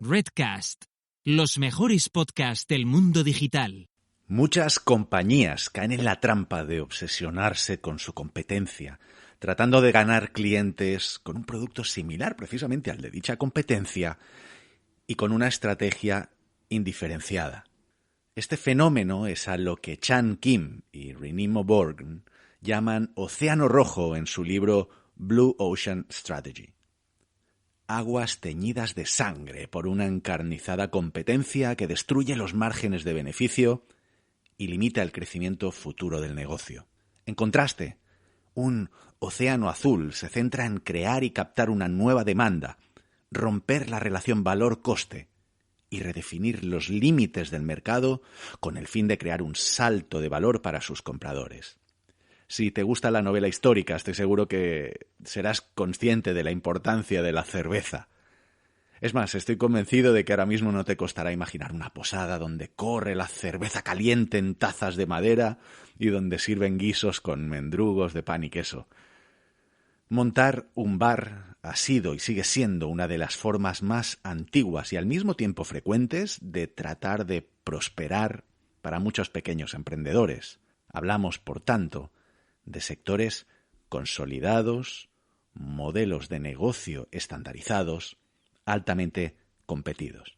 Redcast, los mejores podcasts del mundo digital. Muchas compañías caen en la trampa de obsesionarse con su competencia, tratando de ganar clientes con un producto similar precisamente al de dicha competencia y con una estrategia indiferenciada. Este fenómeno es a lo que Chan Kim y Renimo Borg llaman océano rojo en su libro Blue Ocean Strategy. Aguas teñidas de sangre por una encarnizada competencia que destruye los márgenes de beneficio y limita el crecimiento futuro del negocio. En contraste, un océano azul se centra en crear y captar una nueva demanda, romper la relación valor-coste y redefinir los límites del mercado con el fin de crear un salto de valor para sus compradores. Si te gusta la novela histórica, estoy seguro que serás consciente de la importancia de la cerveza. Es más, estoy convencido de que ahora mismo no te costará imaginar una posada donde corre la cerveza caliente en tazas de madera y donde sirven guisos con mendrugos de pan y queso. Montar un bar ha sido y sigue siendo una de las formas más antiguas y al mismo tiempo frecuentes de tratar de prosperar para muchos pequeños emprendedores. Hablamos, por tanto, de sectores consolidados, modelos de negocio estandarizados, altamente competidos.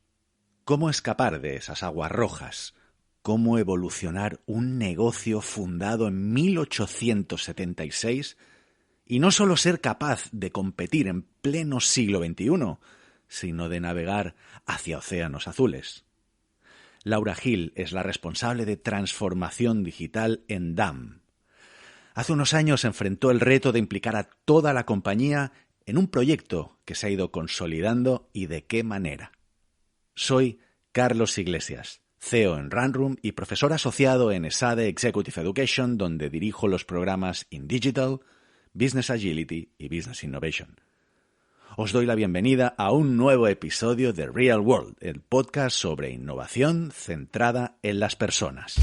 ¿Cómo escapar de esas aguas rojas? ¿Cómo evolucionar un negocio fundado en 1876 y no solo ser capaz de competir en pleno siglo XXI, sino de navegar hacia océanos azules? Laura Hill es la responsable de transformación digital en DAM. Hace unos años enfrentó el reto de implicar a toda la compañía en un proyecto que se ha ido consolidando y de qué manera. Soy Carlos Iglesias, CEO en Runroom y profesor asociado en ESADE Executive Education, donde dirijo los programas In Digital, Business Agility y Business Innovation. Os doy la bienvenida a un nuevo episodio de Real World, el podcast sobre innovación centrada en las personas.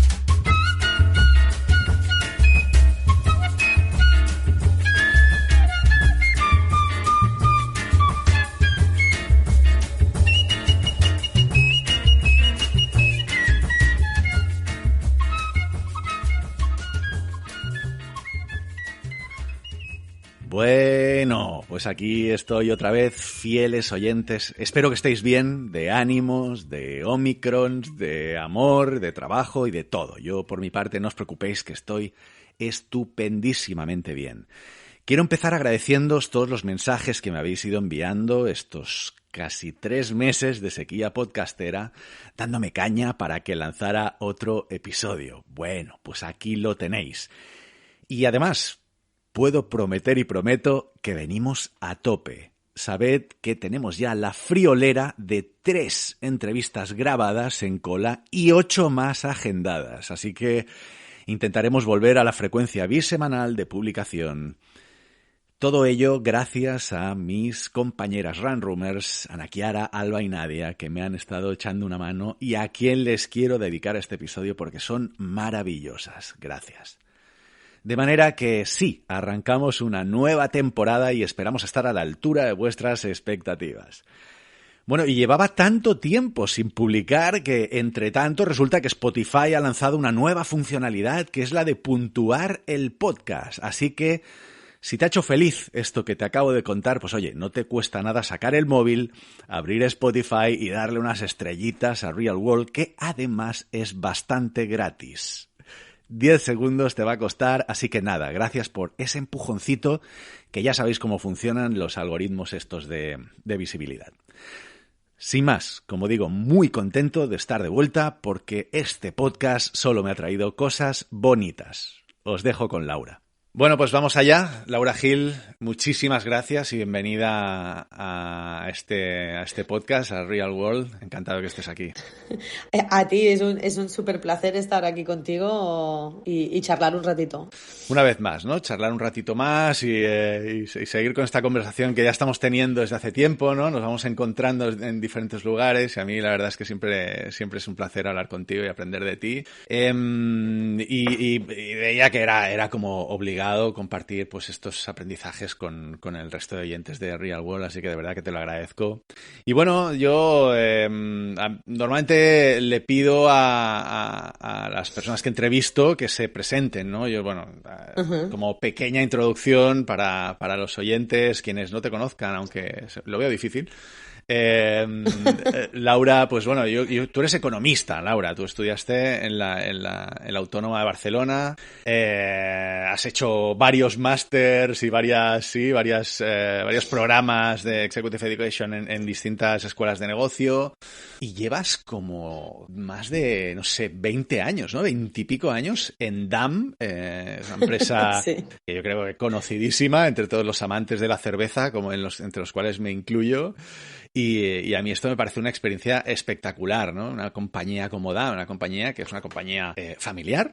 Bueno, pues aquí estoy otra vez, fieles oyentes. Espero que estéis bien, de ánimos, de Omicrons, de amor, de trabajo y de todo. Yo, por mi parte, no os preocupéis que estoy estupendísimamente bien. Quiero empezar agradeciéndoos todos los mensajes que me habéis ido enviando estos casi 3 meses de sequía podcastera, dándome caña para que lanzara otro episodio. Bueno, pues aquí lo tenéis. Y además, puedo prometer y prometo que venimos a tope. Sabed que tenemos ya la friolera de 3 entrevistas grabadas en cola y 8 más agendadas. Así que intentaremos volver a la frecuencia bisemanal de publicación. Todo ello gracias a mis compañeras Runroomers, Ana Chiara, Alba y Nadia, que me han estado echando una mano y a quien les quiero dedicar este episodio porque son maravillosas. Gracias. De manera que sí, arrancamos una nueva temporada y esperamos estar a la altura de vuestras expectativas. Bueno, y llevaba tanto tiempo sin publicar que, entre tanto, resulta que Spotify ha lanzado una nueva funcionalidad que es la de puntuar el podcast. Así que, si te ha hecho feliz esto que te acabo de contar, pues oye, no te cuesta nada sacar el móvil, abrir Spotify y darle unas estrellitas a Real World, que además es bastante gratis. 10 segundos te va a costar, así que nada, gracias por ese empujoncito, que ya sabéis cómo funcionan los algoritmos estos de visibilidad. Sin más, como digo, muy contento de estar de vuelta porque este podcast solo me ha traído cosas bonitas. Os dejo con Laura. Bueno, pues vamos allá. Laura Hill, muchísimas gracias y bienvenida a este podcast, a Real World. Encantado que estés aquí. A ti, es un súper placer estar aquí contigo y charlar un ratito. Una vez más, ¿no? Charlar un ratito más y seguir con esta conversación que ya estamos teniendo desde hace tiempo, ¿no? Nos vamos encontrando en diferentes lugares y a mí la verdad es que siempre es un placer hablar contigo y aprender de ti. Y veía que era como obligado obligado compartir pues estos aprendizajes con el resto de oyentes de Real World, así que de verdad que te lo agradezco. Y bueno, yo normalmente le pido a las personas que entrevisto que se presenten, ¿no? Yo, bueno, como pequeña introducción para los oyentes, quienes no te conozcan, aunque lo veo difícil. Laura, pues bueno, tú eres economista, Laura. Tú estudiaste en la Autónoma de Barcelona, has hecho varios másters y varios programas de Executive Education en distintas escuelas de negocio y llevas como más de, no sé, 20 años, ¿no? 20 y pico años en DAM, es una empresa sí, que yo creo que conocidísima entre todos los amantes de la cerveza, como entre los cuales me incluyo. Y a mí esto me parece una experiencia espectacular, ¿no? Una compañía como DAM, una compañía que es una compañía familiar,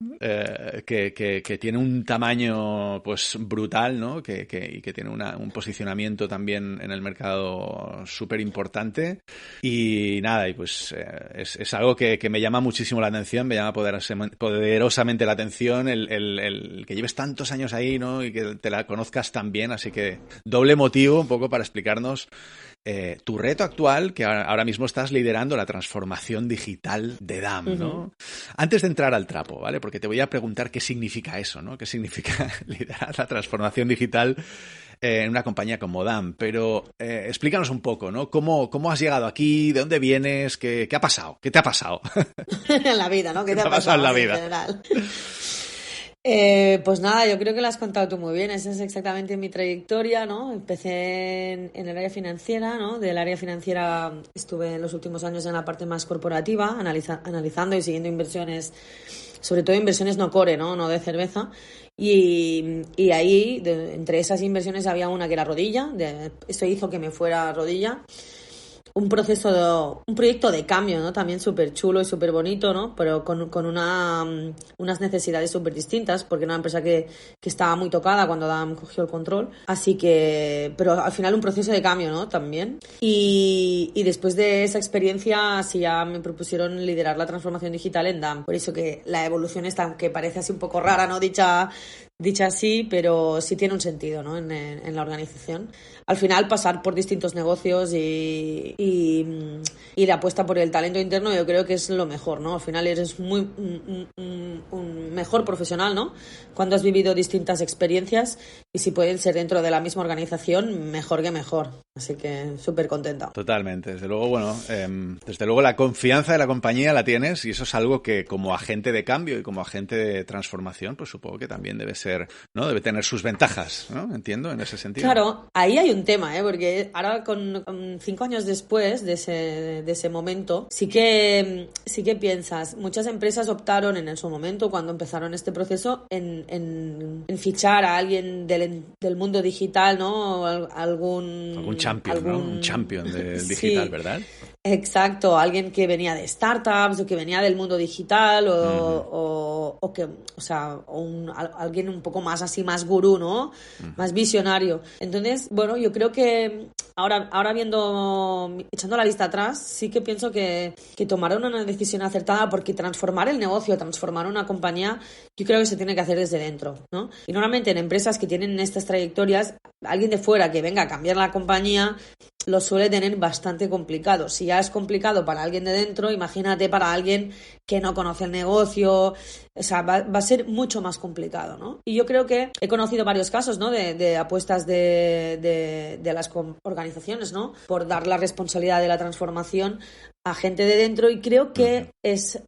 que tiene un tamaño pues brutal, ¿no? Y que tiene un posicionamiento también en el mercado súper importante. Y nada, y pues es algo que me llama muchísimo la atención, me llama poderosamente la atención el que lleves tantos años ahí, ¿no? Y que te la conozcas tan bien, así que doble motivo un poco para explicarnos tu reto actual, que ahora mismo estás liderando la transformación digital de DAM, ¿no? Antes de entrar al trapo, ¿vale? Porque te voy a preguntar qué significa eso, ¿no? ¿Qué significa liderar la transformación digital en una compañía como DAM? Pero explícanos un poco, ¿no? ¿Cómo has llegado aquí? ¿De dónde vienes? ¿Qué ha pasado? ¿Qué te ha pasado? En la vida, ¿no? ¿Qué te ha pasado en la vida? En general? Pues nada, yo creo que lo has contado tú muy bien. Esa es exactamente mi trayectoria, ¿no? Empecé en el área financiera, ¿no? Del área financiera estuve en los últimos años en la parte más corporativa, analizando y siguiendo inversiones, sobre todo inversiones no core, ¿no? De cerveza. Y ahí, entre esas inversiones había una que era Rodilla. Esto hizo que me fuera a Rodilla. Un proyecto de cambio, ¿no? También súper chulo y súper bonito, ¿no? Pero con unas necesidades súper distintas, porque era una empresa que estaba muy tocada cuando DAM cogió el control. Así que, pero al final un proceso de cambio, ¿no? También. Y después de esa experiencia, sí ya me propusieron liderar la transformación digital en DAM. Por eso que la evolución está, que parece así un poco rara, ¿no? Dicha así, pero sí tiene un sentido, ¿no? En la organización. Al final, pasar por distintos negocios y la apuesta por el talento interno, yo creo que es lo mejor, ¿no? Al final eres un mejor profesional, ¿no? Cuando has vivido distintas experiencias y si pueden ser dentro de la misma organización, mejor que mejor. Así que súper contenta. Totalmente. Desde luego, bueno, la confianza de la compañía la tienes y eso es algo que como agente de cambio y como agente de transformación, pues supongo que también debe ser, ¿no? Debe tener sus ventajas, ¿no? Entiendo, en ese sentido. Claro, ahí hay un tema, porque ahora con 5 años después de ese momento, sí que piensas, muchas empresas optaron en su momento, cuando empezaron este proceso, en fichar a alguien del mundo digital, ¿no? Algún champion, ¿no? Un champion del digital, sí. ¿Verdad? Exacto, alguien que venía de startups o que venía del mundo digital o que, o sea, alguien un poco más así, más gurú, ¿no? Más visionario. Entonces, bueno, yo creo que ahora echando la vista atrás, sí que pienso que tomaron una decisión acertada, porque transformar el negocio, transformar una compañía, yo creo que se tiene que hacer desde dentro, ¿no? Y normalmente en empresas que tienen estas trayectorias, alguien de fuera que venga a cambiar la compañía lo suele tener bastante complicado. Si ya es complicado para alguien de dentro, imagínate para alguien que no conoce el negocio. O sea, va a ser mucho más complicado, ¿no? Y yo creo que he conocido varios casos, ¿no? De apuestas de las organizaciones, ¿no? Por dar la responsabilidad de la transformación a gente de dentro, y creo que es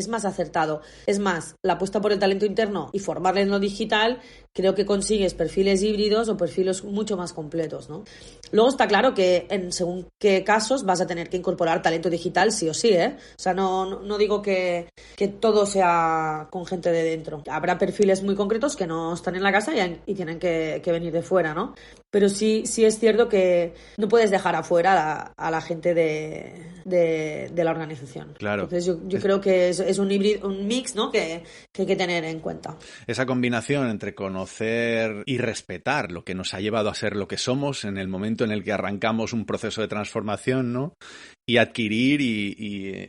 más acertado. Es más, la apuesta por el talento interno y formarle en lo digital, creo que consigues perfiles híbridos o perfiles mucho más completos, ¿no? Luego está claro que en según qué casos vas a tener que incorporar talento digital sí o sí, ¿eh? O sea, no digo que todo sea con gente de dentro. Habrá perfiles muy concretos que no están en la casa y tienen que venir de fuera, ¿no? pero sí es cierto que no puedes dejar afuera a la gente de la organización. Claro. Entonces yo creo que es un híbrido, un mix, ¿no? que hay que tener en cuenta. Esa combinación entre conocer y respetar lo que nos ha llevado a ser lo que somos en el momento en el que arrancamos un proceso de transformación, ¿no? Y adquirir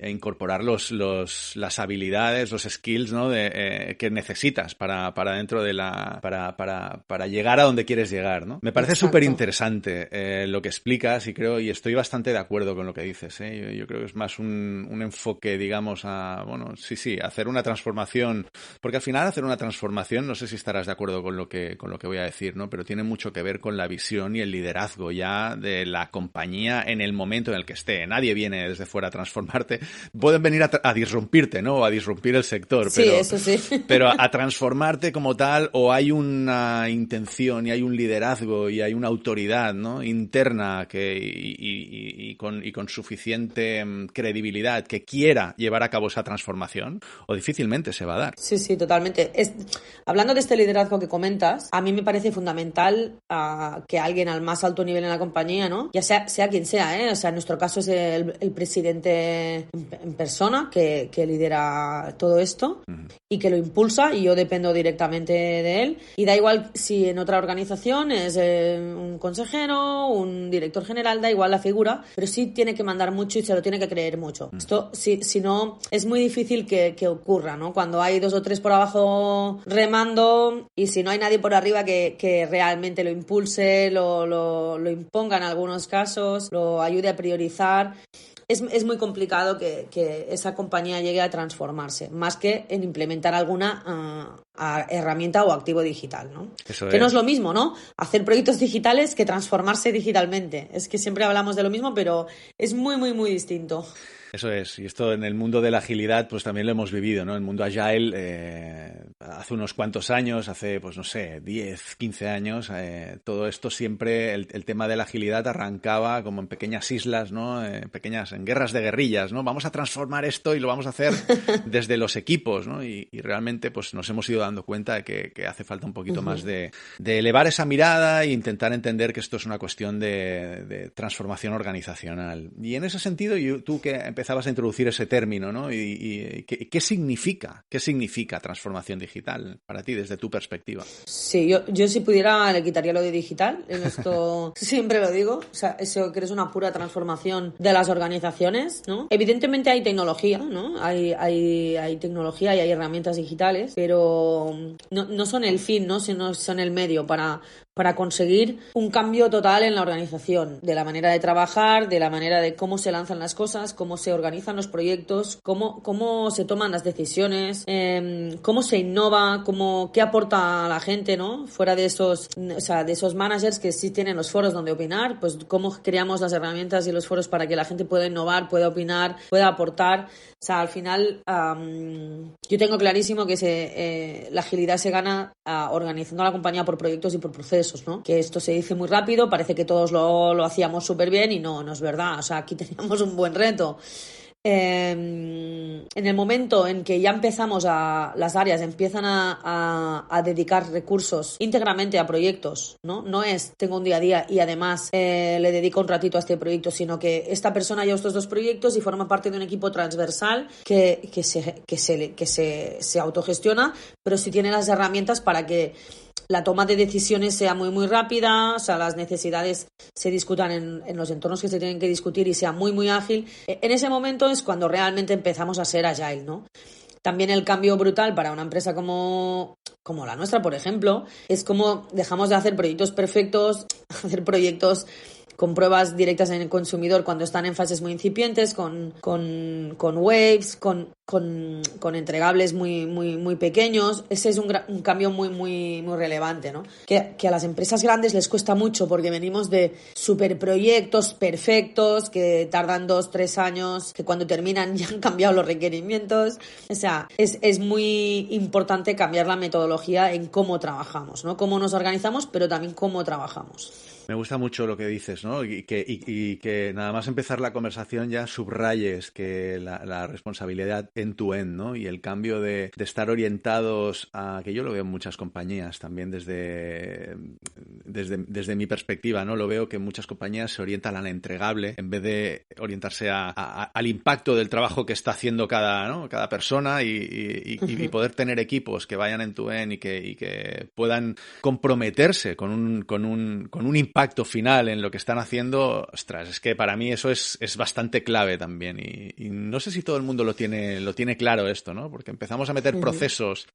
e incorporar las habilidades, los skills, ¿no? que necesitas para dentro de para llegar a donde quieres llegar, ¿no? Me parece súper interesante lo que explicas y estoy bastante de acuerdo con lo que dices, ¿eh? Yo creo que es más un enfoque, digamos, hacer una transformación, porque al final hacer una transformación, no sé si estarás de acuerdo con lo que voy a decir, ¿no? Pero tiene mucho que ver con la visión y el liderazgo ya de la compañía en el momento en el que esté. Nadie viene desde fuera a transformarte. Pueden venir a disrumpirte, ¿no? O a disrumpir el sector. Sí, eso sí. Pero a transformarte como tal, o hay una intención y hay un liderazgo y hay una autoridad, ¿no? Interna y con suficiente credibilidad que quiera llevar a cabo esa transformación, o difícilmente se va a dar. Sí, totalmente. Hablando de este liderazgo que comentas, a mí me parece fundamental que alguien al más alto nivel en la compañía, ¿no? Ya sea quien sea, ¿eh? O sea, en nuestro caso es el presidente en persona que lidera todo esto y que lo impulsa, y yo dependo directamente de él. Y da igual si en otra organización es un consejero, un director general, da igual la figura, pero sí tiene que mandar mucho y se lo tiene que creer mucho. Esto, si no, es muy difícil que ocurra, ¿no? Cuando hay 2 o 3 por abajo remando y si no hay nadie por arriba que realmente lo impulse, lo imponga en algunos casos, lo ayude a priorizar, es muy complicado que esa compañía llegue a transformarse, más que en implementar alguna herramienta o activo digital, ¿no? Que no es lo mismo, ¿no? Hacer proyectos digitales que transformarse digitalmente. Es que siempre hablamos de lo mismo, pero es muy, muy, muy distinto. Eso es, y esto en el mundo de la agilidad pues también lo hemos vivido, ¿no? El mundo Agile, hace unos cuantos años, hace pues no sé, 10, 15 años, todo esto siempre, el tema de la agilidad arrancaba como en pequeñas islas, ¿no? En guerras de guerrillas, ¿no? Vamos a transformar esto y lo vamos a hacer desde los equipos, ¿no? Y realmente pues nos hemos ido dando cuenta de que hace falta un poquito más de elevar esa mirada e intentar entender que esto es una cuestión de transformación organizacional. Y en ese sentido, tú que empezabas a introducir ese término, ¿no? ¿Y qué significa transformación digital para ti desde tu perspectiva? Sí, yo si pudiera le quitaría lo de digital. En esto siempre lo digo. O sea, eso que es una pura transformación de las organizaciones, ¿no? Evidentemente hay tecnología, ¿no? Hay tecnología y hay herramientas digitales, pero no son el fin, ¿no? Sino son el medio para conseguir un cambio total en la organización, de la manera de trabajar, de la manera de cómo se lanzan las cosas, cómo se organizan los proyectos, cómo se toman las decisiones, cómo se innova, qué aporta a la gente, ¿no? Fuera de esos managers que sí tienen los foros donde opinar, pues cómo creamos las herramientas y los foros para que la gente pueda innovar, pueda opinar, pueda aportar. O sea, al final yo tengo clarísimo que la agilidad se gana organizando a la compañía por proyectos y por procesos, ¿no? Que esto se dice muy rápido, parece que todos lo hacíamos súper bien y no es verdad. O sea, aquí teníamos un buen reto. En el momento en que ya las áreas empiezan a dedicar recursos íntegramente a proyectos, no es tengo un día a día y además le dedico un ratito a este proyecto, sino que esta persona lleva estos 2 proyectos y forma parte de un equipo transversal que se autogestiona, pero sí tiene las herramientas para que la toma de decisiones sea muy, muy rápida, o sea, las necesidades se discutan en los entornos que se tienen que discutir y sea muy, muy ágil. En ese momento es cuando realmente empezamos a ser agile, ¿no? También el cambio brutal para una empresa como la nuestra, por ejemplo, es como dejamos de hacer proyectos perfectos, hacer proyectos con pruebas directas en el consumidor cuando están en fases muy incipientes, con waves, con entregables muy, muy, muy pequeños. Ese es un cambio muy, muy, muy relevante, ¿no? Que a las empresas grandes les cuesta mucho porque venimos de superproyectos perfectos que tardan 2-3 años, que cuando terminan ya han cambiado los requerimientos. O sea, es muy importante cambiar la metodología en cómo trabajamos, ¿no? Cómo nos organizamos, pero también cómo trabajamos. Me gusta mucho lo que dices, ¿no? Y que nada más empezar la conversación ya subrayes que la responsabilidad end-to-end, ¿no? Y el cambio de estar orientados a, que yo lo veo en muchas compañías también desde mi perspectiva, ¿no? Lo veo que muchas compañías se orientan al entregable en vez de orientarse al impacto del trabajo que está haciendo cada persona y poder tener equipos que vayan end-to-end y que puedan comprometerse con un impacto final en lo que están haciendo. Ostras, es que para mí eso es bastante clave también y no sé si todo el mundo lo tiene claro esto, ¿no? Porque empezamos a meter procesos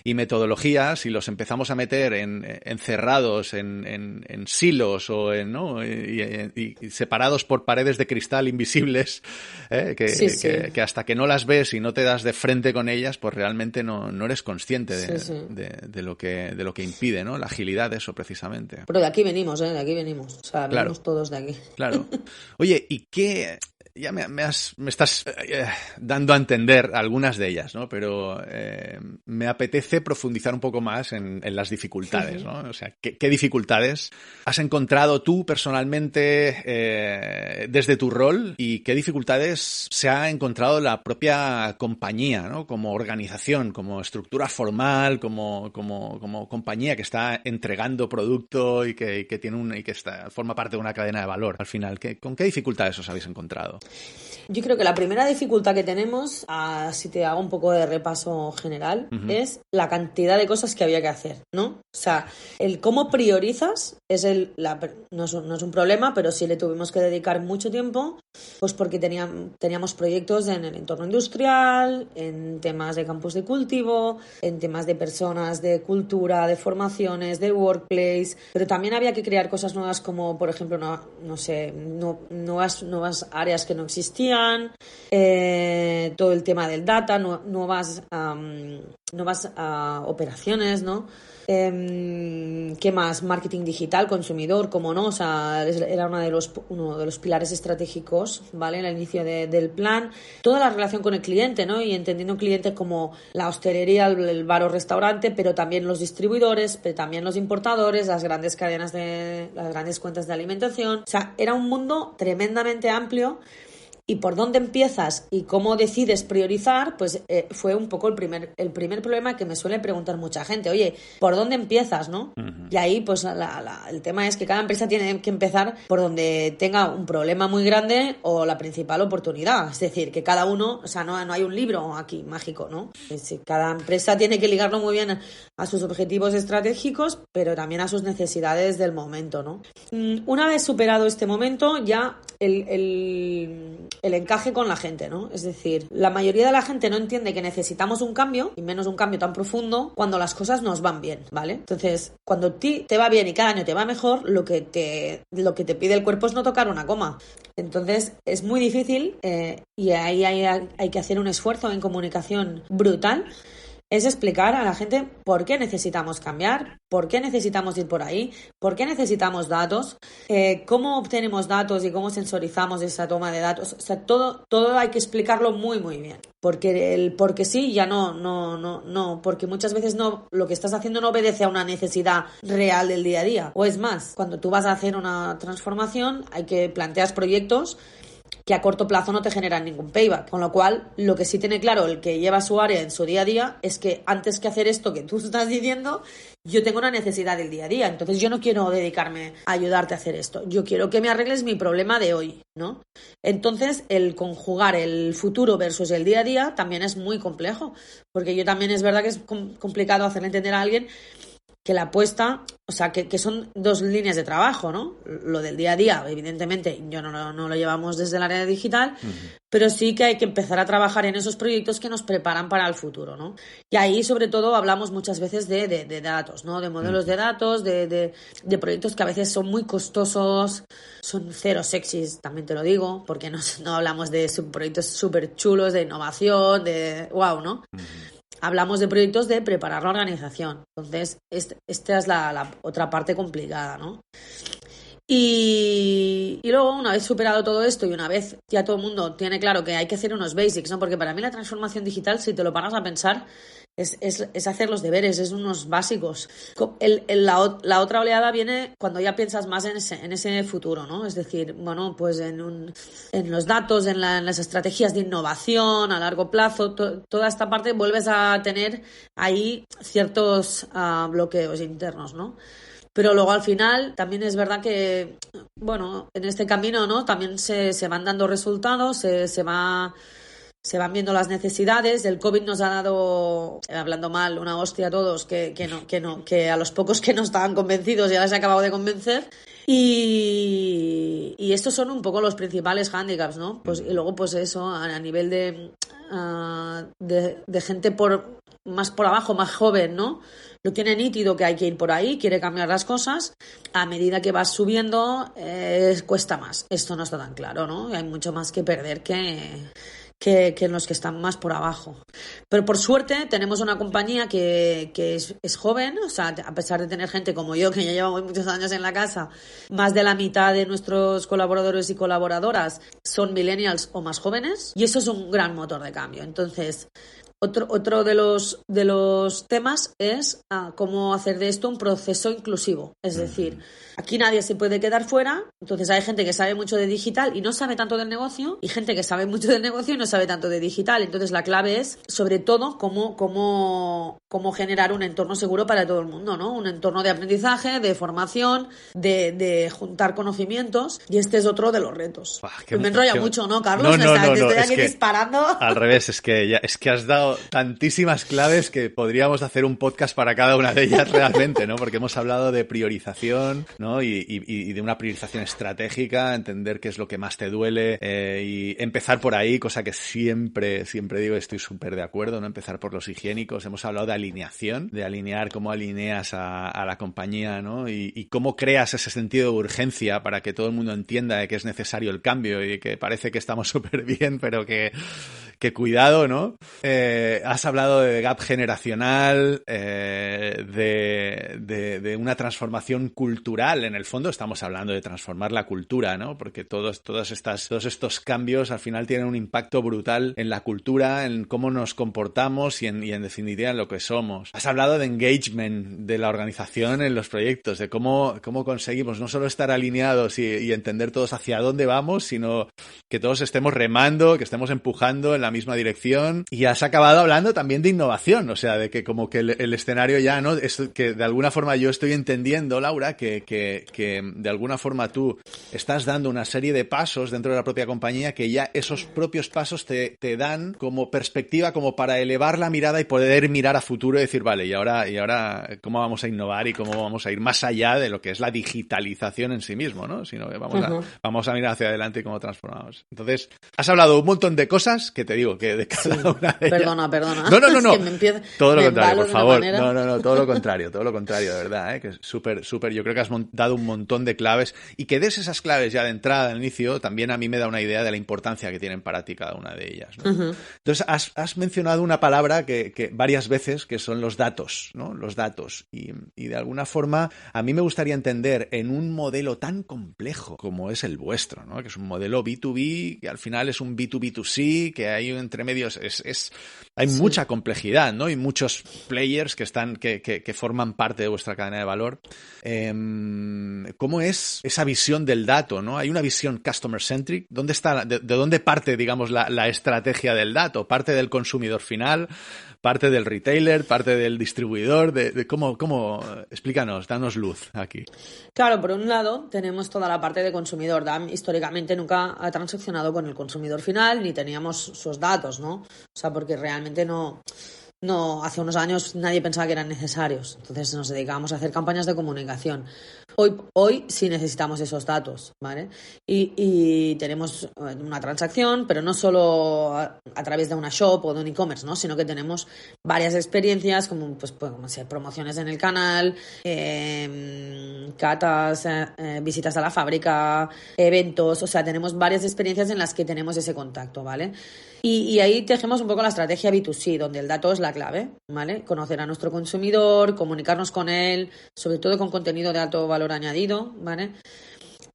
y metodologías y los empezamos a meter encerrados en silos o ¿no? y separados por paredes de cristal invisibles, que hasta que no las ves y no te das de frente con ellas, pues realmente no eres consciente de lo que impide, ¿no? La agilidad, eso precisamente. Pero de aquí venimos, de aquí venimos. O sea, venimos todos de aquí. Claro. Oye, ¿y qué? Ya me estás dando a entender algunas de ellas, ¿no? Pero me apetece profundizar un poco más en las dificultades, ¿no? O sea, ¿qué dificultades has encontrado tú personalmente desde tu rol y qué dificultades se ha encontrado la propia compañía, ¿no? Como organización, como estructura formal, como compañía que está entregando producto y que tiene forma parte de una cadena de valor al final. ¿Con qué dificultades os habéis encontrado? Yo creo que la primera dificultad que tenemos, si te hago un poco de repaso general, es la cantidad de cosas que había que hacer, ¿no? O sea, el cómo priorizas no es un problema, pero sí le tuvimos que dedicar mucho tiempo, pues porque teníamos proyectos en el entorno industrial, en temas de campos de cultivo, en temas de personas, de cultura, de formaciones, de workplace, pero también había que crear cosas nuevas como, por ejemplo, nuevas áreas que no existían, todo el tema del data, nuevas operaciones, ¿no? ¿Qué más? Marketing digital, consumidor, como no, o sea, era uno de los pilares estratégicos, ¿vale? Al inicio del plan. Toda la relación con el cliente, ¿no? Y entendiendo el cliente como la hostelería, el bar o restaurante, pero también los distribuidores, pero también los importadores, las grandes cadenas las grandes cuentas de alimentación. O sea, era un mundo tremendamente amplio. Y por dónde empiezas y cómo decides priorizar, pues fue un poco el primer problema que me suele preguntar mucha gente. Oye, ¿por dónde empiezas, no? Uh-huh. Y ahí, pues, el tema es que cada empresa tiene que empezar por donde tenga un problema muy grande o la principal oportunidad. Es decir, que cada uno, o sea, no hay un libro aquí mágico, ¿no? Cada empresa tiene que ligarlo muy bien a sus objetivos estratégicos, pero también a sus necesidades del momento, ¿no? Una vez superado este momento, ya el encaje con la gente, ¿no? Es decir, la mayoría de la gente no entiende que necesitamos un cambio, y menos un cambio tan profundo, cuando las cosas nos van bien, ¿vale? Entonces, cuando te va bien y cada año te va mejor, lo que te pide el cuerpo es no tocar una coma. Entonces, es muy difícil y ahí hay que hacer un esfuerzo en comunicación brutal. Es explicar a la gente por qué necesitamos cambiar, por qué necesitamos ir por ahí, por qué necesitamos datos, cómo obtenemos datos y cómo sensorizamos esa toma de datos. O sea, todo hay que explicarlo muy, muy bien. Porque sí ya no, porque muchas veces lo que estás haciendo no obedece a una necesidad real del día a día. O es más, cuando tú vas a hacer una transformación, planteas proyectos que a corto plazo no te generan ningún payback. Con lo cual, lo que sí tiene claro el que lleva su área en su día a día es que antes que hacer esto que tú estás diciendo, yo tengo una necesidad del día a día. Entonces, yo no quiero dedicarme a ayudarte a hacer esto. Yo quiero que me arregles mi problema de hoy, ¿no? Entonces, el conjugar el futuro versus el día a día también es muy complejo. Porque yo también es verdad que es complicado hacerle entender a alguien que la apuesta, o sea, que son dos líneas de trabajo, ¿no? Lo del día a día, evidentemente, yo no lo llevamos desde el área digital, pero sí que hay que empezar a trabajar en esos proyectos que nos preparan para el futuro, ¿no? Y ahí, sobre todo, hablamos muchas veces de datos, ¿no? De modelos de datos, de proyectos que a veces son muy costosos, son cero sexys, también te lo digo, porque no hablamos de proyectos súper chulos, de innovación, de wow, ¿no? Hablamos de proyectos de preparar la organización. Entonces, esta es la otra parte complicada, ¿no? Y luego, una vez superado todo esto y una vez ya todo el mundo tiene claro que hay que hacer unos basics, ¿no? Porque para mí la transformación digital, si te lo paras a pensar, es hacer los deberes, es unos básicos. La otra oleada viene cuando ya piensas más en ese futuro, ¿no? Es decir, bueno, pues en los datos, en las estrategias de innovación a largo plazo, toda esta parte vuelves a tener ahí ciertos bloqueos internos, ¿no? Pero luego al final también es verdad que, bueno, en este camino, ¿no? También se van dando resultados, se van viendo las necesidades. El COVID nos ha dado, hablando mal, una hostia a todos, que a los pocos que no estaban convencidos ya les ha acabado de convencer. Y estos son un poco los principales hándicaps, ¿no? Pues, y luego, pues eso, a nivel de gente más por abajo, más joven, ¿no? Lo tiene nítido que hay que ir por ahí, quiere cambiar las cosas. A medida que vas subiendo, cuesta más. Esto no está tan claro, ¿no? Hay mucho más que perder que en los que están más por abajo. Pero por suerte tenemos una compañía que es joven, o sea, a pesar de tener gente como yo, que ya llevamos muchos años en la casa, más de la mitad de nuestros colaboradores y colaboradoras son millennials o más jóvenes, y eso es un gran motor de cambio. Entonces, otro de los temas es cómo hacer de esto un proceso inclusivo. Es decir, aquí nadie se puede quedar fuera. Entonces hay gente que sabe mucho de digital y no sabe tanto del negocio, y gente que sabe mucho del negocio y no sabe tanto de digital. Entonces la clave es, sobre todo, cómo generar un entorno seguro para todo el mundo, ¿no? Un entorno de aprendizaje, de formación, de juntar conocimientos. Y este es otro de los retos. Me enrolla mucho, ¿no, Carlos? No, estoy aquí disparando. Al revés, es que has dado tantísimas claves que podríamos hacer un podcast para cada una de ellas realmente, ¿no? Porque hemos hablado de priorización, ¿no? Y de una priorización estratégica, entender qué es lo que más te duele, y empezar por ahí, cosa que siempre digo, estoy súper de acuerdo, ¿no? Empezar por los higiénicos. Hemos hablado de alineación, de alinear, cómo alineas a la compañía, ¿no? Y cómo creas ese sentido de urgencia para que todo el mundo entienda de que es necesario el cambio y que parece que estamos súper bien, pero que cuidado, ¿no? Has hablado de gap generacional, de una transformación cultural. En el fondo estamos hablando de transformar la cultura, ¿no? Porque todos estos cambios al final tienen un impacto brutal en la cultura, en cómo nos comportamos y en definitiva en lo que somos. Has hablado de engagement de la organización en los proyectos, de cómo conseguimos no solo estar alineados y entender todos hacia dónde vamos, sino que todos estemos remando, que estemos empujando en la misma dirección. Y has acabado hablando también de innovación, o sea, de que como que el escenario ya, ¿no? Es que de alguna forma yo estoy entendiendo, Laura, que de alguna forma tú estás dando una serie de pasos dentro de la propia compañía que ya esos propios pasos te dan como perspectiva, como para elevar la mirada y poder mirar a futuro y decir, vale, y ahora cómo vamos a innovar y cómo vamos a ir más allá de lo que es la digitalización en sí mismo, ¿no? Sino que vamos a mirar hacia adelante y cómo transformamos. Entonces, has hablado un montón de cosas que te digo que de cada una de ellas... Perdona. No. Es que todo lo contrario, por favor. No, todo lo contrario, de verdad, que es súper, yo creo que has dado un montón de claves y que des esas claves ya de entrada, al inicio, también a mí me da una idea de la importancia que tienen para ti cada una de ellas, ¿no? Uh-huh. Entonces, has mencionado una palabra que varias veces, que son los datos, ¿no? Los datos. Y de alguna forma, a mí me gustaría entender en un modelo tan complejo como es el vuestro, ¿no? Que es un modelo B2B, que al final es un B2B2C, que hay entre medios, hay mucha complejidad, ¿no? Y muchos players que forman parte de vuestra cadena de valor. ¿Cómo es esa visión del dato, ¿no? Hay una visión customer centric. ¿Dónde está, de dónde parte, digamos, la estrategia del dato? ¿Parte del consumidor final? ¿Parte del retailer? ¿Parte del distribuidor? ¿Cómo? Explícanos, danos luz aquí. Claro, por un lado tenemos toda la parte de consumidor. DAM históricamente nunca ha transaccionado con el consumidor final ni teníamos sus datos, ¿no? O sea, porque realmente no, hace unos años nadie pensaba que eran necesarios. Entonces nos dedicábamos a hacer campañas de comunicación. Hoy sí necesitamos esos datos, ¿vale? Y tenemos una transacción, pero no solo a través de una shop o de un e-commerce, ¿no? Sino que tenemos varias experiencias como no sé, promociones en el canal, catas, visitas a la fábrica, eventos. O sea, tenemos varias experiencias en las que tenemos ese contacto, ¿vale? Y ahí tejemos un poco la estrategia B2C, donde el dato es la clave, ¿vale? Conocer a nuestro consumidor, comunicarnos con él, sobre todo con contenido de alto valor añadido, ¿vale?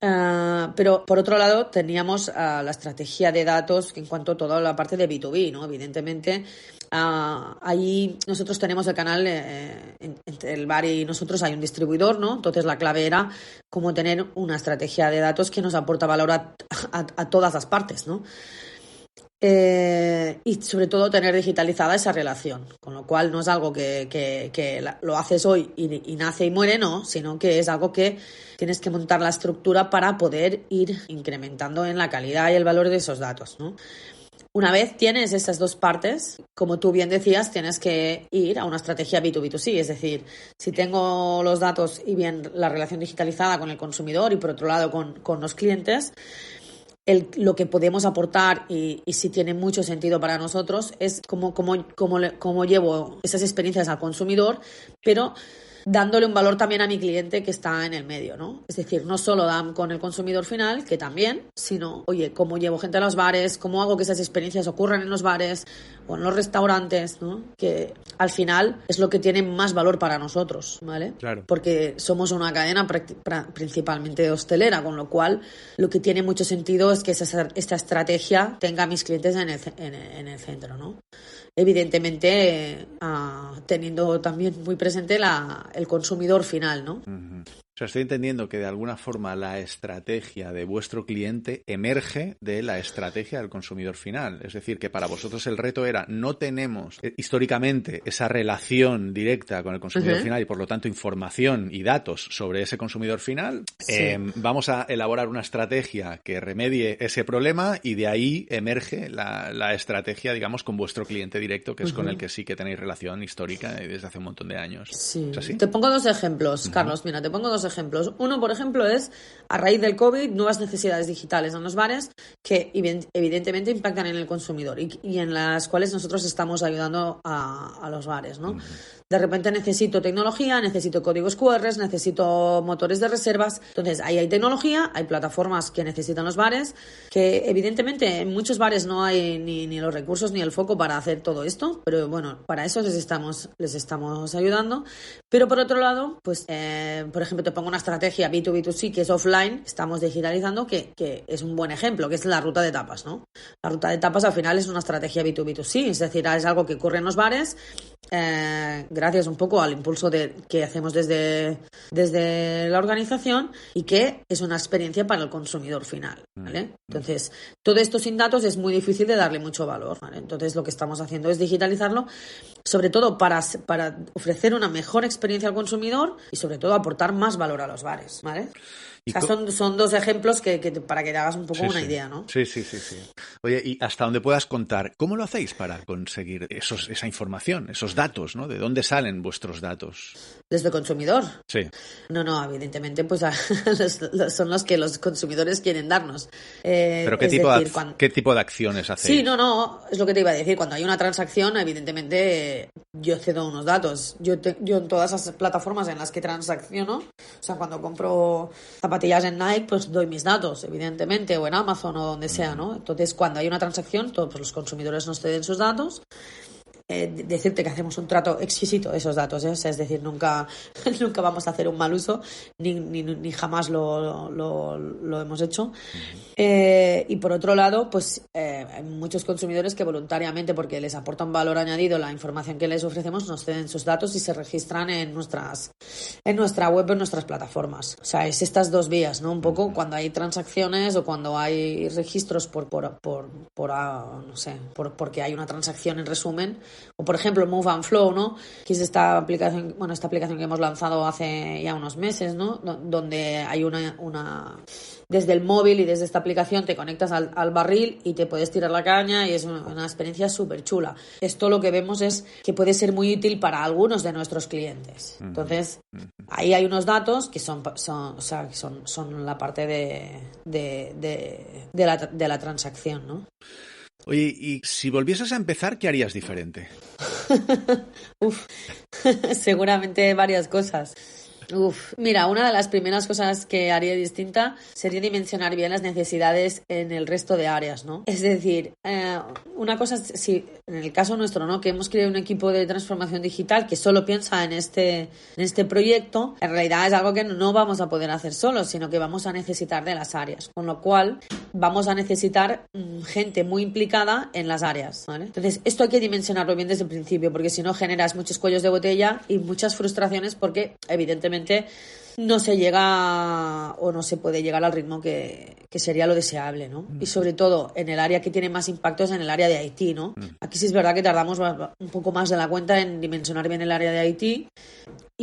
Pero por otro lado teníamos la estrategia de datos en cuanto a toda la parte de B2B, ¿no? Evidentemente, ahí nosotros tenemos el canal entre el bar y nosotros hay un distribuidor, ¿no? Entonces la clave era cómo tener una estrategia de datos que nos aporta valor a todas las partes, ¿no? Y sobre todo tener digitalizada esa relación, con lo cual no es algo que lo haces hoy y nace y muere, no, sino que es algo que tienes que montar la estructura para poder ir incrementando en la calidad y el valor de esos datos, ¿no? Una vez tienes esas dos partes, como tú bien decías, tienes que ir a una estrategia B2B2C, es decir, si tengo los datos y bien la relación digitalizada con el consumidor y por otro lado con los clientes, lo que podemos aportar y si tiene mucho sentido para nosotros es cómo llevo esas experiencias al consumidor, pero dándole un valor también a mi cliente que está en el medio, ¿no? Es decir, no solo dan con el consumidor final, que también, sino, oye, cómo llevo gente a los bares, cómo hago que esas experiencias ocurran en los bares o en los restaurantes, ¿no? Que al final es lo que tiene más valor para nosotros, ¿vale? Claro. Porque somos una cadena principalmente hostelera, con lo cual lo que tiene mucho sentido es que esta estrategia tenga a mis clientes en el centro, ¿no? Evidentemente teniendo también muy presente el consumidor final, ¿no? Uh-huh. O sea, estoy entendiendo que de alguna forma la estrategia de vuestro cliente emerge de la estrategia del consumidor final. Es decir, que para vosotros el reto era no tenemos históricamente esa relación directa con el consumidor uh-huh. final y por lo tanto información y datos sobre ese consumidor final. Sí. Vamos a elaborar una estrategia que remedie ese problema y de ahí emerge la estrategia, digamos, con vuestro cliente directo, que es uh-huh. con el que sí que tenéis relación histórica desde hace un montón de años. Sí. ¿Es así? Te pongo dos ejemplos, uh-huh. Carlos. Mira, te pongo dos ejemplos. Uno, por ejemplo, es a raíz del COVID, nuevas necesidades digitales en los bares que evidentemente impactan en el consumidor y en las cuales nosotros estamos ayudando a los bares, ¿no? Uh-huh. De repente necesito tecnología, necesito códigos QR, necesito motores de reservas. Entonces, ahí hay tecnología, hay plataformas que necesitan los bares, que evidentemente en muchos bares no hay ni los recursos ni el foco para hacer todo esto, pero bueno, para eso les estamos ayudando. Pero por otro lado, pues, por ejemplo, te pongo una estrategia B2B2C que es offline, estamos digitalizando, que es un buen ejemplo, que es la ruta de tapas, ¿no? La ruta de tapas al final es una estrategia B2B2C, es decir, es algo que ocurre en los bares, gracias un poco al impulso que hacemos desde la organización y que es una experiencia para el consumidor final, ¿vale? Entonces, todo esto sin datos es muy difícil de darle mucho valor, ¿vale? Entonces, lo que estamos haciendo es digitalizarlo, sobre todo para ofrecer una mejor experiencia al consumidor y sobre todo aportar más valor a los bares, ¿vale? O sea, son dos ejemplos para que te hagas un poco una idea, ¿no? Sí. Oye, y hasta donde puedas contar, ¿cómo lo hacéis para conseguir esa información, esos datos, ¿no? ¿De dónde salen vuestros datos? ¿Desde el consumidor? Sí. No, evidentemente pues son los que los consumidores quieren darnos. ¿Pero qué tipo de acciones hacéis? Sí, no, es lo que te iba a decir. Cuando hay una transacción, evidentemente yo cedo unos datos. Yo en todas las plataformas en las que transacciono, o sea, cuando compro zapatillas en Nike, pues doy mis datos, evidentemente, o en Amazon o donde sea, ¿no? Entonces, cuando hay una transacción, todos los consumidores nos ceden sus datos. Decirte que hacemos un trato exquisito de esos datos, ¿eh? O sea, es decir, nunca vamos a hacer un mal uso, ni jamás lo hemos hecho. Y por otro lado, pues hay muchos consumidores que voluntariamente, porque les aporta un valor añadido la información que les ofrecemos, nos ceden sus datos y se registran en nuestra web, en nuestras plataformas. O sea, es estas dos vías, ¿no? Un poco cuando hay transacciones o cuando hay registros porque hay una transacción en resumen. O por ejemplo Move and Flow, ¿no? Que es esta aplicación que hemos lanzado hace ya unos meses, ¿no? Donde hay una desde el móvil y desde esta aplicación te conectas al barril y te puedes tirar la caña y es una experiencia súper chula. Esto lo que vemos es que puede ser muy útil para algunos de nuestros clientes. Entonces, ahí hay unos datos que son la parte de la transacción, ¿no? Oye, y si volvieses a empezar, ¿qué harías diferente? Seguramente varias cosas. Mira, una de las primeras cosas que haría distinta sería dimensionar bien las necesidades en el resto de áreas, ¿no? Es decir, una cosa, si en el caso nuestro, ¿no? Que hemos creado un equipo de transformación digital que solo piensa en este proyecto, en realidad es algo que no vamos a poder hacer solos, sino que vamos a necesitar de las áreas, con lo cual vamos a necesitar gente muy implicada en las áreas, ¿vale? Entonces, esto hay que dimensionarlo bien desde el principio, porque si no generas muchos cuellos de botella y muchas frustraciones porque, evidentemente, no se llega o no se puede llegar al ritmo que sería lo deseable, ¿no? Y sobre todo en el área que tiene más impacto es en el área de IT, ¿no? Aquí sí es verdad que tardamos un poco más de la cuenta en dimensionar bien el área de IT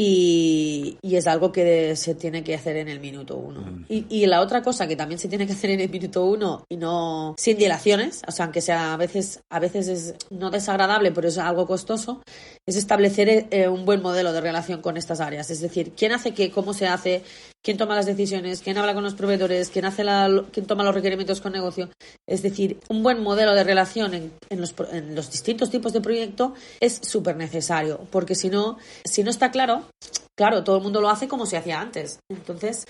y es algo que se tiene que hacer en el minuto 1. Y la otra cosa que también se tiene que hacer en el minuto 1 y no sin dilaciones, o sea, aunque sea a veces es no desagradable, pero es algo costoso, es establecer un buen modelo de relación con estas áreas. Es decir, quién hace qué, cómo se hace, quién toma las decisiones, quién habla con los proveedores, quién toma los requerimientos con negocio. Es decir, un buen modelo de relación en los distintos tipos de proyecto es súper necesario, porque si no está claro, todo el mundo lo hace como se hacía antes. Entonces,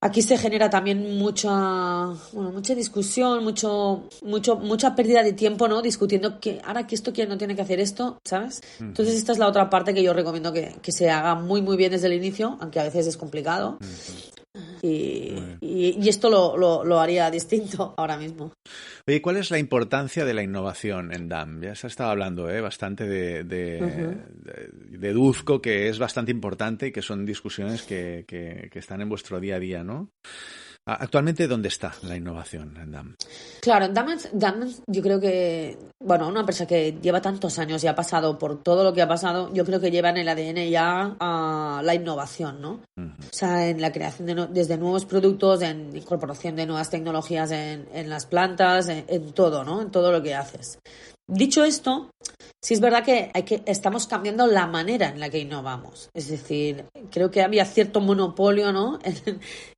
aquí se genera también mucha discusión, mucha pérdida de tiempo, ¿no? Discutiendo que ahora que esto quién no tiene que hacer esto, ¿sabes? Entonces esta es la otra parte que yo recomiendo que se haga muy muy bien desde el inicio, aunque a veces es complicado. Y esto lo haría distinto ahora mismo. Oye, ¿cuál es la importancia de la innovación en DAM? Ya se ha estado hablando bastante deduzco que es bastante importante y que son discusiones que están en vuestro día a día, ¿no? Actualmente, ¿dónde está la innovación en DAM? Claro, en DAM yo creo que, bueno, una empresa que lleva tantos años y ha pasado por todo lo que ha pasado, yo creo que lleva en el ADN ya la innovación, ¿no? O sea, en la creación desde nuevos productos, en incorporación de nuevas tecnologías en las plantas, en todo, ¿no? En todo lo que haces. Dicho esto, sí es verdad que estamos cambiando la manera en la que innovamos. Es decir, creo que había cierto monopolio, ¿no?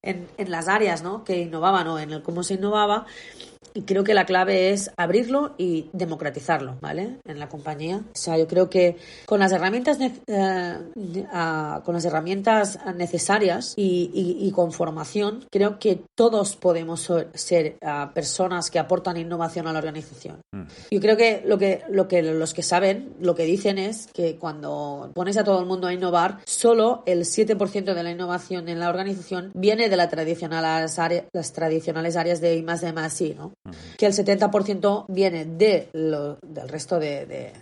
en las áreas, ¿no? Que innovaban o en el cómo se innovaba. Y creo que la clave es abrirlo y democratizarlo, ¿vale? En la compañía. O sea, yo creo que con las herramientas necesarias y con formación, creo que todos podemos ser personas que aportan innovación a la organización. Yo creo que los que saben, lo que dicen es que cuando pones a todo el mundo a innovar, solo el 7% de la innovación en la organización viene de las tradicionales áreas de I+D+I, ¿no? Que el 70% viene del resto de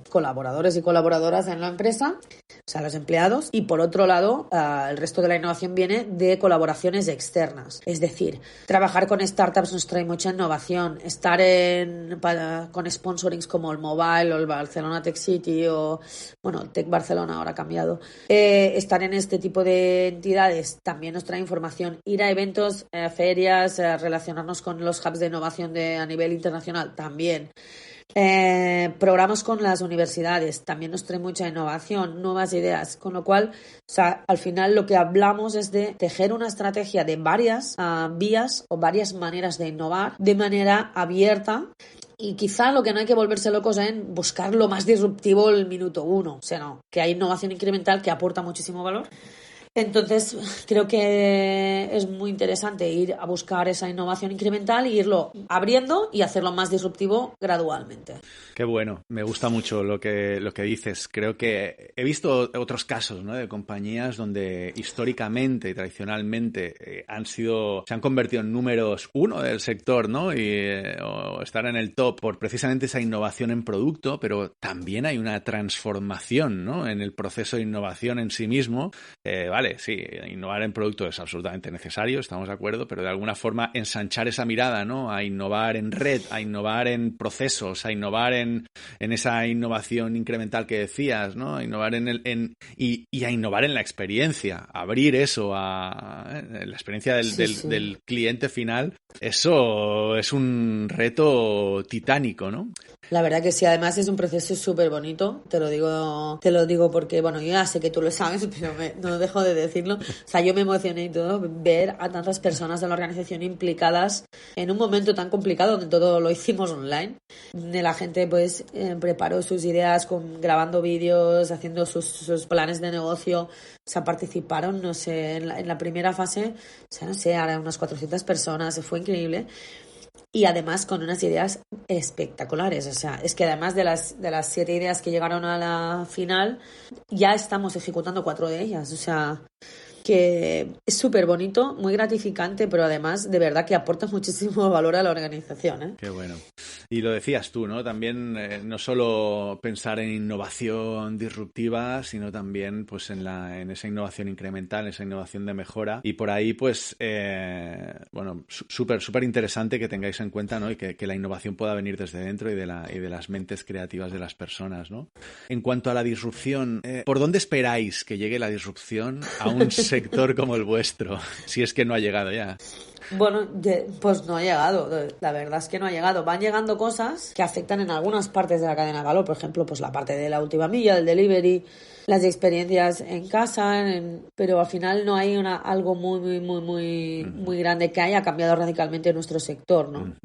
colaboradores y colaboradoras en la empresa, o sea, los empleados, y por otro lado, el resto de la innovación viene de colaboraciones externas. Es decir, trabajar con startups nos trae mucha innovación, estar con sponsorings como el Mobile o el Barcelona Tech City o, bueno, Tech Barcelona ahora ha cambiado, estar en este tipo de entidades también nos trae información, ir a eventos, ferias, relacionarnos con los hubs de innovación a nivel internacional también. Programas con las universidades también nos trae mucha innovación, nuevas ideas, con lo cual, o sea, al final lo que hablamos es de tejer una estrategia de varias vías o varias maneras de innovar de manera abierta. Y quizá lo que no hay que volverse locos es en buscar lo más disruptivo el minuto 1, o sea, no, que hay innovación incremental que aporta muchísimo valor. Entonces, creo que es muy interesante ir a buscar esa innovación incremental e irlo abriendo y hacerlo más disruptivo gradualmente. Qué bueno, me gusta mucho lo que dices. Creo que he visto otros casos, ¿no? De compañías donde históricamente y tradicionalmente se han convertido en números 1 del sector, ¿no? O estar en el top por precisamente esa innovación en producto, pero también hay una transformación, ¿no? En el proceso de innovación en sí mismo. Vale, sí, innovar en producto es absolutamente necesario, estamos de acuerdo, pero de alguna forma ensanchar esa mirada, ¿no? A innovar en red, a innovar en procesos, a innovar en esa innovación incremental que decías, ¿no? A innovar y a innovar en la experiencia, abrir eso a la experiencia del cliente final. Eso es un reto titánico, ¿no? La verdad que sí, además es un proceso súper bonito, te lo digo porque, bueno, yo ya sé que tú lo sabes, pero no dejo de decirlo. O sea, yo me emocioné y todo ver a tantas personas de la organización implicadas en un momento tan complicado donde todo lo hicimos online. La gente pues preparó sus ideas grabando vídeos, haciendo sus planes de negocio. O sea, participaron, no sé, en la primera fase, o sea, no sé, ahora unas 400 personas, fue increíble. Y además con unas ideas espectaculares. O sea, es que además de las 7 ideas que llegaron a la final, ya estamos ejecutando 4 de ellas. O sea, que es súper bonito, muy gratificante, pero además de verdad que aporta muchísimo valor a la organización, ¿eh? Qué bueno. Y lo decías tú, ¿no? También no solo pensar en innovación disruptiva, sino también pues en esa innovación incremental, en esa innovación de mejora. Y por ahí, pues, bueno, súper interesante que tengáis en cuenta, ¿no? Y que la innovación pueda venir desde dentro y de las mentes creativas de las personas, ¿no? En cuanto a la disrupción, ¿por dónde esperáis que llegue la disrupción a un sector como el vuestro? Si es que no ha llegado ya. Bueno, pues no ha llegado, la verdad es que no ha llegado. Van llegando cosas que afectan en algunas partes de la cadena de valor, por ejemplo, pues la parte de la última milla, del delivery, las experiencias en casa, pero al final no hay algo muy grande que haya cambiado radicalmente nuestro sector, ¿no?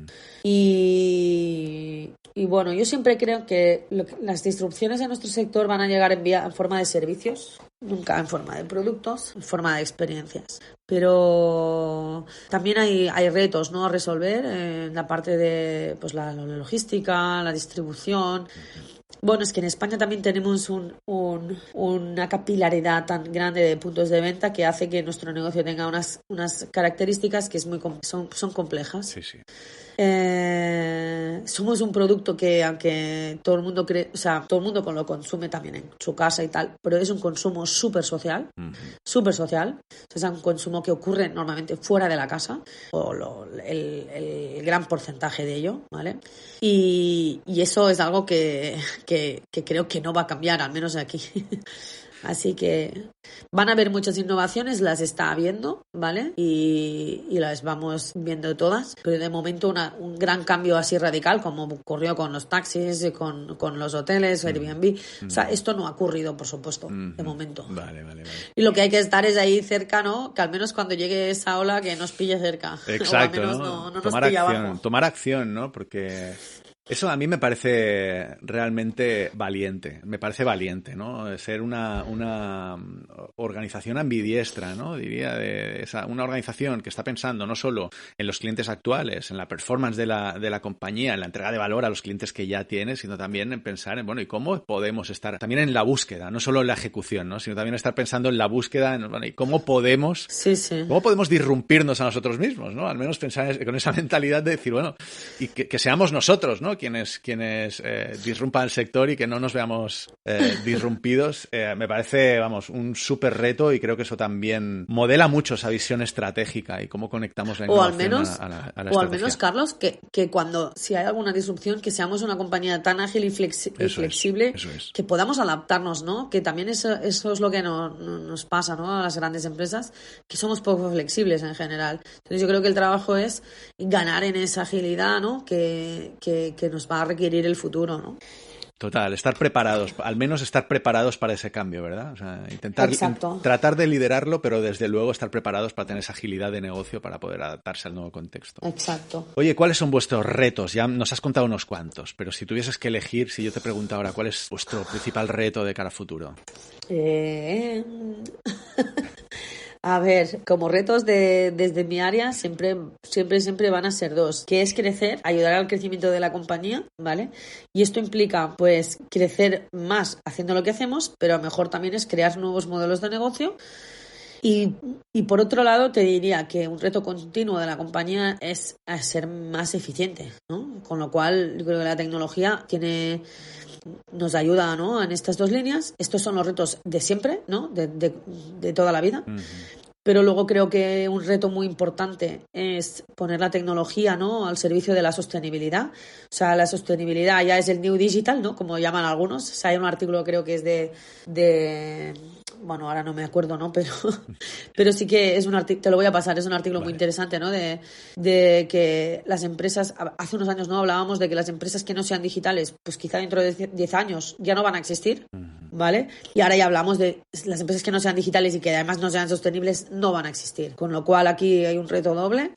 Y bueno, yo siempre creo que las disrupciones en nuestro sector van a llegar en forma de servicios, nunca en forma de productos, en forma de experiencias. Pero también hay retos, ¿no?, a resolver en la parte de pues la logística, la distribución. Bueno, es que en España también tenemos una capilaridad tan grande de puntos de venta que hace que nuestro negocio tenga unas características que son complejas. Sí, sí. Somos un producto que, aunque todo el mundo cree, o sea, todo el mundo lo consume también en su casa y tal, pero es un consumo súper social, súper social. O sea, es un consumo que ocurre normalmente fuera de la casa, o el gran porcentaje de ello, ¿vale? Y eso es algo que creo que no va a cambiar, al menos aquí. Así que van a haber muchas innovaciones, las está habiendo, ¿vale? Y las vamos viendo todas, pero de momento un gran cambio así radical, como ocurrió con los taxis, con los hoteles, Airbnb. O sea, esto no ha ocurrido, por supuesto, de momento. Vale. Y lo que hay que estar es ahí cerca, ¿no? Que al menos cuando llegue esa ola que nos pille cerca. Exacto, o al menos ¿no? No nos pilla abajo. Tomar acción, ¿no? Porque eso a mí me parece realmente valiente. Me parece valiente, ¿no? Ser una organización ambidiestra, ¿no? Diría, una organización que está pensando no solo en los clientes actuales, en la performance de la compañía, en la entrega de valor a los clientes que ya tiene, sino también en pensar en, bueno, ¿y cómo podemos estar también en la búsqueda? No solo en la ejecución, ¿no? Sino también estar pensando en la búsqueda, bueno, ¿y cómo podemos disrumpirnos a nosotros mismos, ¿no? Al menos pensar con esa mentalidad de decir, bueno, y que seamos nosotros, ¿no?, quienes disrumpan el sector y que no nos veamos disrumpidos. Me parece, vamos, un súper reto, y creo que eso también modela mucho esa visión estratégica y cómo conectamos la innovación a la estrategia. O al menos, Carlos, que si hay alguna disrupción, que seamos una compañía tan ágil y flexible eso es. que podamos adaptarnos, ¿no? Que también eso es lo que nos pasa, ¿no?, a las grandes empresas, que somos poco flexibles en general. Entonces yo creo que el trabajo es ganar en esa agilidad, ¿no?, que nos va a requerir el futuro, ¿no? Total, estar preparados, al menos estar preparados para ese cambio, ¿verdad? O sea, tratar de liderarlo, pero desde luego estar preparados para tener esa agilidad de negocio para poder adaptarse al nuevo contexto. Exacto. Oye, ¿cuáles son vuestros retos? Ya nos has contado unos cuantos, pero si tuvieses que elegir, si yo te pregunto ahora, ¿cuál es vuestro principal reto de cara a futuro? A ver, como retos desde mi área siempre van a ser 2, que es crecer, ayudar al crecimiento de la compañía, ¿vale? Y esto implica, pues, crecer más haciendo lo que hacemos, pero a lo mejor también es crear nuevos modelos de negocio. Y por otro lado, te diría que un reto continuo de la compañía es a ser más eficiente, ¿no? Con lo cual, yo creo que la tecnología nos ayuda, ¿no?, en estas 2 líneas. Estos son los retos de siempre, ¿no?, de toda la vida. Pero luego creo que un reto muy importante es poner la tecnología, ¿no?, al servicio de la sostenibilidad. O sea, la sostenibilidad ya es el New Digital, ¿no?, como llaman algunos. O sea, hay un artículo, creo que es de bueno, ahora no me acuerdo, ¿no? Pero sí que es un artículo, te lo voy a pasar, es un artículo muy interesante, ¿no? De que las empresas, hace unos años no hablábamos de que las empresas que no sean digitales, pues quizá dentro de 10 años ya no van a existir, ¿vale? Y ahora ya hablamos de las empresas que no sean digitales y que además no sean sostenibles, no van a existir. Con lo cual aquí hay un reto doble,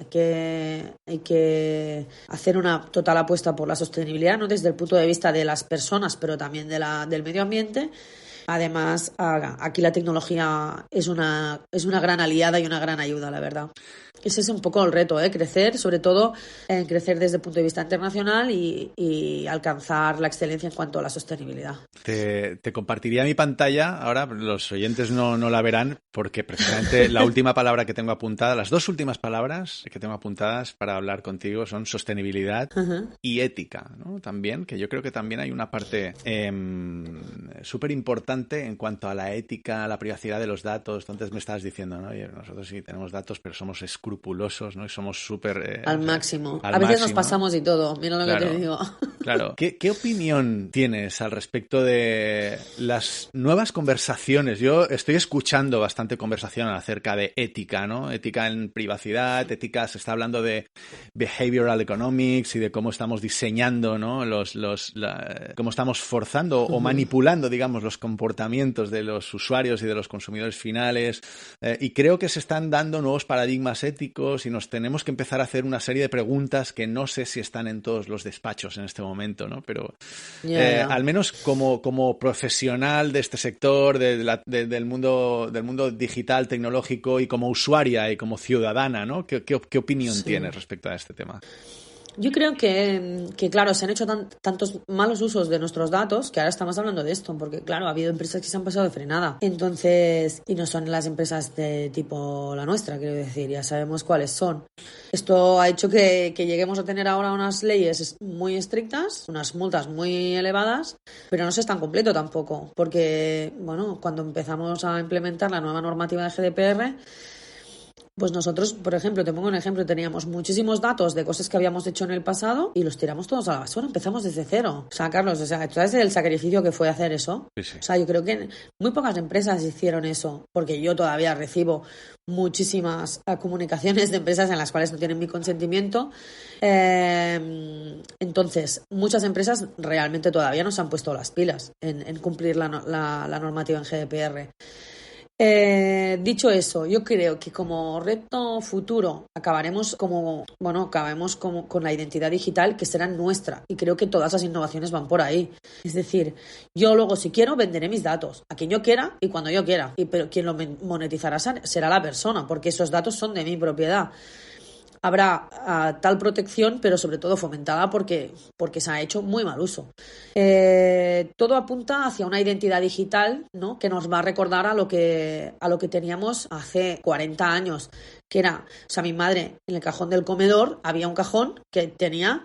hay que hacer una total apuesta por la sostenibilidad, ¿no? Desde el punto de vista de las personas, pero también del medio ambiente. Además, aquí la tecnología es una gran aliada y una gran ayuda, la verdad. Ese es un poco el reto, crecer, sobre todo crecer desde el punto de vista internacional y alcanzar la excelencia en cuanto a la sostenibilidad. Te compartiría mi pantalla, ahora los oyentes no la verán, porque precisamente la última palabra que tengo apuntada, las dos últimas palabras que tengo apuntadas para hablar contigo son sostenibilidad y ética, ¿no? También, que yo creo que también hay una parte súper importante en cuanto a la ética, la privacidad de los datos. Entonces me estabas diciendo, ¿no? Oye, nosotros sí tenemos datos, pero somos escrupulosos, ¿no? Y somos súper... al máximo. A veces nos pasamos y todo, mira lo que te digo. Claro. ¿Qué opinión tienes al respecto de las nuevas conversaciones? Yo estoy escuchando bastante conversación acerca de ética, ¿no? Ética en privacidad, ética, se está hablando de behavioral economics y de cómo estamos diseñando, ¿no? Cómo estamos forzando o manipulando, digamos, los comportamientos de los usuarios y de los consumidores finales. Y creo que se están dando nuevos paradigmas éticos y nos tenemos que empezar a hacer una serie de preguntas que no sé si están en todos los despachos en este momento, ¿no? Pero al menos como profesional de este sector, del mundo digital, tecnológico y como usuaria y como ciudadana, ¿no? ¿Qué opinión tienes respecto a este tema? Yo creo que claro, se han hecho tantos malos usos de nuestros datos que ahora estamos hablando de esto, porque claro, ha habido empresas que se han pasado de frenada. Entonces, y no son las empresas de tipo la nuestra, quiero decir, ya sabemos cuáles son. Esto ha hecho que lleguemos a tener ahora unas leyes muy estrictas, unas multas muy elevadas, pero no se están completo tampoco, porque, bueno, cuando empezamos a implementar la nueva normativa de GDPR, pues nosotros, por ejemplo, te pongo un ejemplo, teníamos muchísimos datos de cosas que habíamos hecho en el pasado y los tiramos todos a la basura, empezamos desde cero. O sea, Carlos, ¿tú sabes el sacrificio que fue hacer eso? Sí. O sea, yo creo que muy pocas empresas hicieron eso, porque yo todavía recibo muchísimas comunicaciones de empresas en las cuales no tienen mi consentimiento. Entonces, muchas empresas realmente todavía no se han puesto las pilas en cumplir la normativa en GDPR. Dicho eso, yo creo que como reto futuro acabemos con la identidad digital que será nuestra, y creo que todas las innovaciones van por ahí. Es decir, yo luego si quiero venderé mis datos a quien yo quiera y cuando yo quiera, pero quien lo monetizará será la persona, porque esos datos son de mi propiedad. Habrá tal protección, pero sobre todo fomentada porque se ha hecho muy mal uso. Todo apunta hacia una identidad digital, ¿no? Que nos va a recordar a lo que teníamos hace 40 años, que era, o sea, mi madre en el cajón del comedor había un cajón que tenía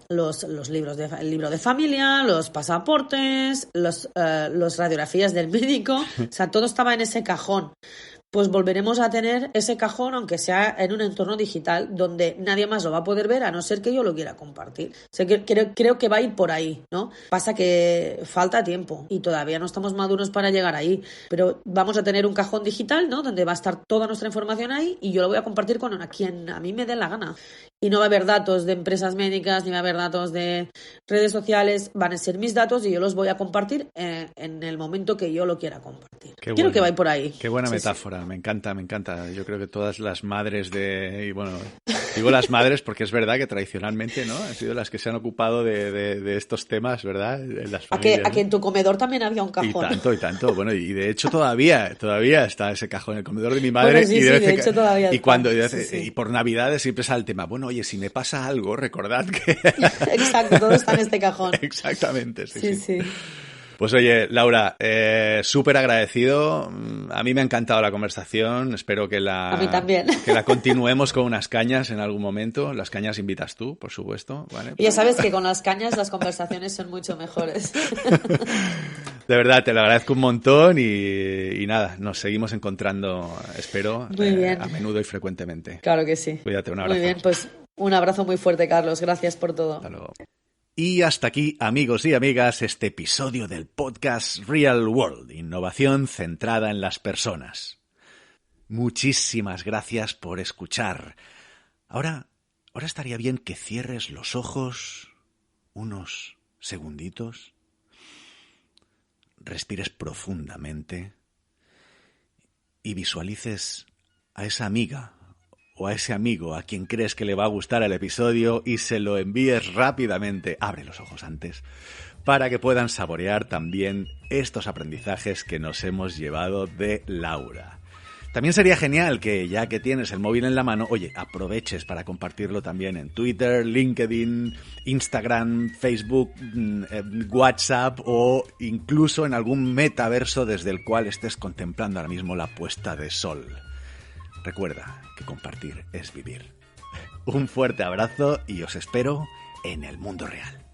los libros el libro de familia, los pasaportes, las radiografías del médico, o sea, todo estaba en ese cajón. Pues volveremos a tener ese cajón, aunque sea en un entorno digital, donde nadie más lo va a poder ver, a no ser que yo lo quiera compartir. O sea, creo que va a ir por ahí, ¿no? Pasa que falta tiempo y todavía no estamos maduros para llegar ahí, pero vamos a tener un cajón digital, ¿no? Donde va a estar toda nuestra información ahí y yo lo voy a compartir con quien a mí me dé la gana. Y no va a haber datos de empresas médicas, ni va a haber datos de redes sociales, van a ser mis datos y yo los voy a compartir en el momento que yo lo quiera compartir. Creo que va a ir por ahí. Qué buena metáfora. Sí. Me encanta. Yo creo que todas las madres digo las madres porque es verdad que tradicionalmente, ¿no? Han sido las que se han ocupado de estos temas, ¿verdad? En las familias, a que en tu comedor también había un cajón. Y tanto. Bueno, y de hecho todavía está ese cajón en el comedor de mi madre. Bueno, sí, de hecho todavía está. Y por Navidades siempre sale el tema, bueno, oye, si me pasa algo, recordad que... Exacto, todo está en este cajón. Exactamente, sí. Pues oye, Laura, súper agradecido. A mí me ha encantado la conversación. Espero que a mí también. Que la continuemos con unas cañas en algún momento. Las cañas invitas tú, por supuesto. ¿Vale? Y ya sabes que con las cañas las conversaciones son mucho mejores. De verdad, te lo agradezco un montón y nada, nos seguimos encontrando, espero, a menudo y frecuentemente. Claro que sí. Cuídate, un abrazo. Muy bien, pues un abrazo muy fuerte, Carlos. Gracias por todo. Hasta luego. Y hasta aquí, amigos y amigas, este episodio del podcast Real World, innovación centrada en las personas. Muchísimas gracias por escuchar. Ahora estaría bien que cierres los ojos unos segunditos, respires profundamente y visualices a esa amiga o a ese amigo a quien crees que le va a gustar el episodio y se lo envíes rápidamente. Abre los ojos antes para que puedan saborear también estos aprendizajes que nos hemos llevado de Laura. También sería genial que, ya que tienes el móvil en la mano, oye, aproveches para compartirlo también en Twitter, LinkedIn, Instagram, Facebook, WhatsApp o incluso en algún metaverso desde el cual estés contemplando ahora mismo la puesta de sol. Recuerda que compartir es vivir. Un fuerte abrazo y os espero en el mundo real.